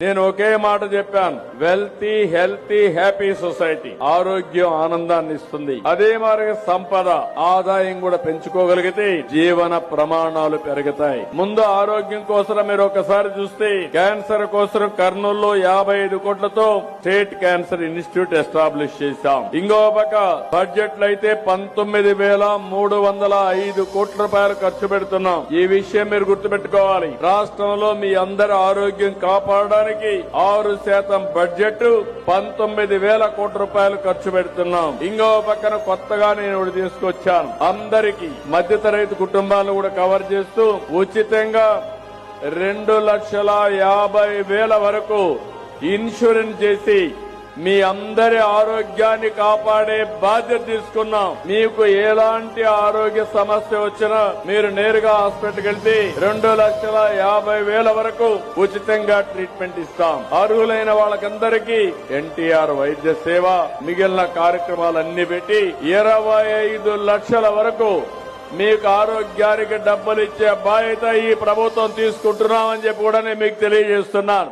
నేను ఒకే మాట చెప్పాను, వెల్తీ హెల్తీ హ్యాపీ సొసైటీ. ఆరోగ్యం ఆనందాన్ని ఇస్తుంది. అదే మరి సంపద ఆదాయం కూడా పెంచుకోగలిగితే జీవన ప్రమాణాలు పెరుగుతాయి. ముందు ఆరోగ్యం కోసం మీరు ఒకసారి చూస్తే క్యాన్సర్ కోసం కర్నూలులో 55 కోట్లతో స్టేట్ క్యాన్సర్ ఇన్స్టిట్యూట్ ఎస్టాబ్లిష్ చేశాం. ఇంకో పక్క బడ్జెట్లు అయితే 19,305 కోట్ల రూపాయలు ఖర్చు పెడుతున్నాం. ఈ విషయం మీరు గుర్తుపెట్టుకోవాలి. రాష్ట్రంలో మీ అందరి ఆరోగ్యం కాపాడడానికి 6% బడ్జెట్ 19,000 కోట్ల రూపాయలు ఖర్చు పెడుతున్నాం. ఇంకో పక్కన కొత్తగా నేను ఒకటి తీసుకొచ్చాను. అందరికీ మధ్యతరగతి కుటుంబాలను కూడా కవర్ చేస్తూ ఉచితంగా 2,50,000 వరకు ఇన్సూరెన్స్ చేసి మీ అందరి ఆరోగ్యాన్ని కాపాడే బాధ్యత తీసుకున్నాం. మీకు ఎలాంటి ఆరోగ్య సమస్య వచ్చినా మీరు నేరుగా హాస్పిటల్కి వెళ్తే 2,50,000 వరకు ఉచితంగా ట్రీట్మెంట్ ఇస్తాం. అర్హులైన వాళ్ళకందరికీ ఎన్టీఆర్ వైద్య సేవ మిగిలిన కార్యక్రమాలన్నీ పెట్టి 25 లక్షల వరకు మీకు ఆరోగ్యానికి డబ్బులు ఇచ్చే బాధ్యత ఈ ప్రభుత్వం తీసుకుంటున్నామని చెప్పి కూడా నేను మీకు తెలియజేస్తున్నాను.